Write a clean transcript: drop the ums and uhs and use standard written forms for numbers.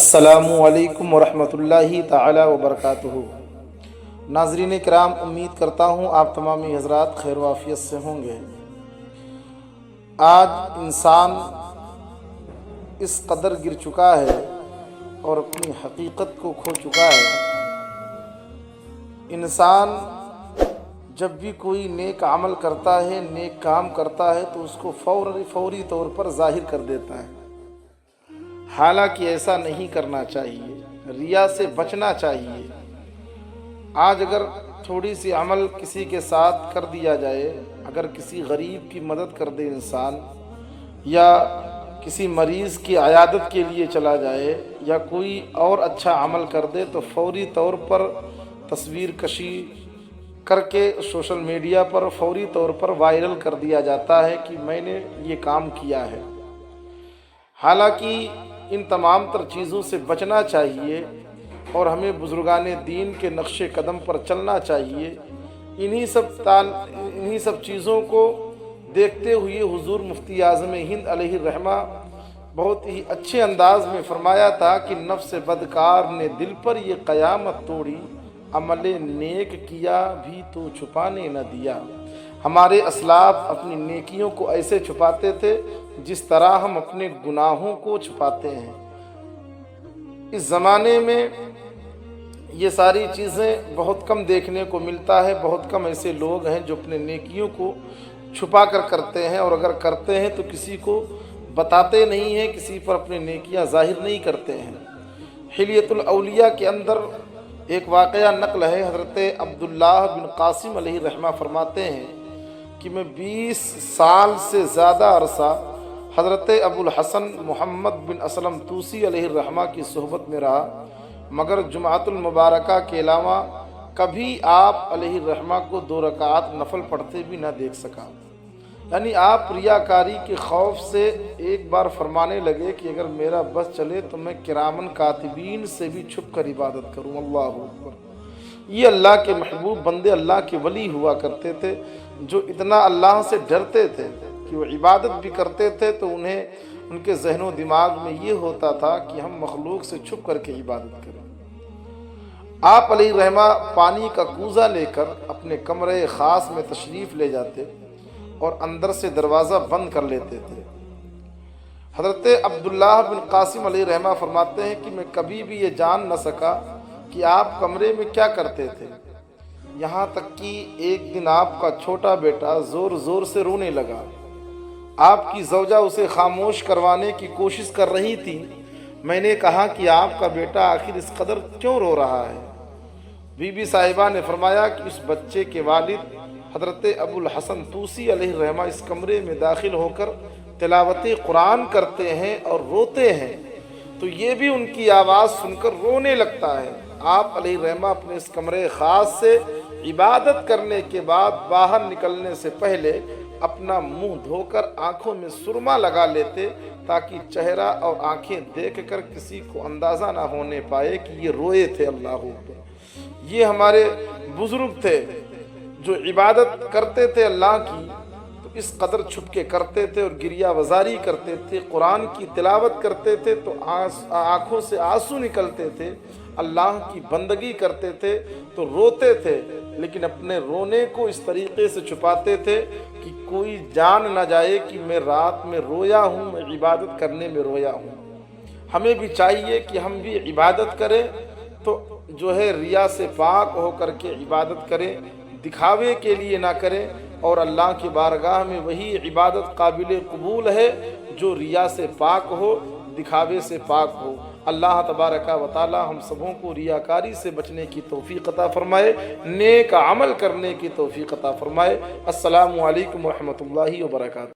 السلام علیکم ورحمۃ اللہ تعالی وبرکاتہ۔ ناظرین کرام، امید کرتا ہوں آپ تمامی حضرات خیر و عافیت سے ہوں گے۔ آج انسان اس قدر گر چکا ہے اور اپنی حقیقت کو کھو چکا ہے۔ انسان جب بھی کوئی نیک عمل کرتا ہے، نیک کام کرتا ہے تو اس کو فوری طور پر ظاہر کر دیتا ہے، حالانکہ ایسا نہیں کرنا چاہیے، ریا سے بچنا چاہیے۔ آج اگر تھوڑی سی عمل کسی کے ساتھ کر دیا جائے، اگر کسی غریب کی مدد کر دے انسان، یا کسی مریض کی عیادت کے لیے چلا جائے، یا کوئی اور اچھا عمل کر دے تو فوری طور پر تصویر کشی کر کے سوشل میڈیا پر فوری طور پر وائرل کر دیا جاتا ہے کہ میں نے یہ کام کیا ہے۔ حالانکہ ان تمام تر چیزوں سے بچنا چاہیے اور ہمیں بزرگان دین کے نقش قدم پر چلنا چاہیے۔ انہی سب چیزوں کو دیکھتے ہوئے حضور مفتی اعظم ہند علیہ الرحمہ بہت ہی اچھے انداز میں فرمایا تھا کہ نفس بدکار نے دل پر یہ قیامت توڑی، عمل نیک کیا بھی تو چھپانے نہ دیا۔ ہمارے اسلاف اپنی نیکیوں کو ایسے چھپاتے تھے جس طرح ہم اپنے گناہوں کو چھپاتے ہیں۔ اس زمانے میں یہ ساری چیزیں بہت کم دیکھنے کو ملتا ہے۔ بہت کم ایسے لوگ ہیں جو اپنے نیکیوں کو چھپا کر کرتے ہیں، اور اگر کرتے ہیں تو کسی کو بتاتے نہیں ہیں، کسی پر اپنے نیکیاں ظاہر نہیں کرتے ہیں۔ حلیۃ الاولیاء کے اندر ایک واقعہ نقل ہے۔ حضرت عبداللہ بن قاسم علیہ الرحمہ فرماتے ہیں کہ میں 20 سال سے زیادہ عرصہ حضرت ابو الحسن محمد بن اسلم توسی علیہ الرحمہ کی صحبت میں رہا، مگر جمعۃ المبارکہ کے علاوہ کبھی آپ علیہ الرحمہ کو 2 رکعات نفل پڑھتے بھی نہ دیکھ سکا۔ یعنی آپ ریاکاری کے خوف سے ایک بار فرمانے لگے کہ اگر میرا بس چلے تو میں کرامن کاتبین سے بھی چھپ کر عبادت کروں۔ اللہ اکبر! یہ اللہ کے محبوب بندے، اللہ کے ولی ہوا کرتے تھے، جو اتنا اللہ سے ڈرتے تھے کہ وہ عبادت بھی کرتے تھے تو ان کے ذہن و دماغ میں یہ ہوتا تھا کہ ہم مخلوق سے چھپ کر کے عبادت کریں۔ آپ علیہ الرحمہ پانی کا کوزہ لے کر اپنے کمرے خاص میں تشریف لے جاتے اور اندر سے دروازہ بند کر لیتے تھے۔ حضرت عبداللہ بن قاسم علیہ الرحمہ فرماتے ہیں کہ میں کبھی بھی یہ جان نہ سکا کہ آپ کمرے میں کیا کرتے تھے، یہاں تک کہ ایک دن آپ کا چھوٹا بیٹا زور زور سے رونے لگا۔ آپ کی زوجہ اسے خاموش کروانے کی کوشش کر رہی تھی۔ میں نے کہا کہ آپ کا بیٹا آخر اس قدر کیوں رو رہا ہے؟ بی بی صاحبہ نے فرمایا کہ اس بچے کے والد حضرت ابو الحسن توسی علیہ الرحمہ اس کمرے میں داخل ہو کر تلاوت قرآن کرتے ہیں اور روتے ہیں، تو یہ بھی ان کی آواز سن کر رونے لگتا ہے۔ آپ علیہ الرحمہ اپنے اس کمرے خاص سے عبادت کرنے کے بعد باہر نکلنے سے پہلے اپنا منہ دھو کر آنکھوں میں سرما لگا لیتے تاکہ چہرہ اور آنکھیں دیکھ کر کسی کو اندازہ نہ ہونے پائے کہ یہ روئے تھے۔ اللہ اکبر! یہ ہمارے بزرگ تھے جو عبادت کرتے تھے اللہ کی، تو اس قدر چھپ کے کرتے تھے اور گریہ وزاری کرتے تھے، قرآن کی تلاوت کرتے تھے تو آنکھوں سے آنسو نکلتے تھے، اللہ کی بندگی کرتے تھے تو روتے تھے، لیکن اپنے رونے کو اس طریقے سے چھپاتے تھے کہ کوئی جان نہ جائے کہ میں رات میں رویا ہوں، میں عبادت کرنے میں رویا ہوں۔ ہمیں بھی چاہیے کہ ہم بھی عبادت کریں تو جو ہے ریا سے پاک ہو کر کے عبادت کریں، دکھاوے کے لیے نہ کریں، اور اللہ کی بارگاہ میں وہی عبادت قابل قبول ہے جو ریا سے پاک ہو، دکھاوے سے پاک ہو۔ اللہ تبارک و تعالی ہم سبوں کو ریاکاری سے بچنے کی توفیق عطا فرمائے، نیک عمل کرنے کی توفیق عطا فرمائے۔ السلام علیکم ورحمۃ اللہ وبرکاتہ۔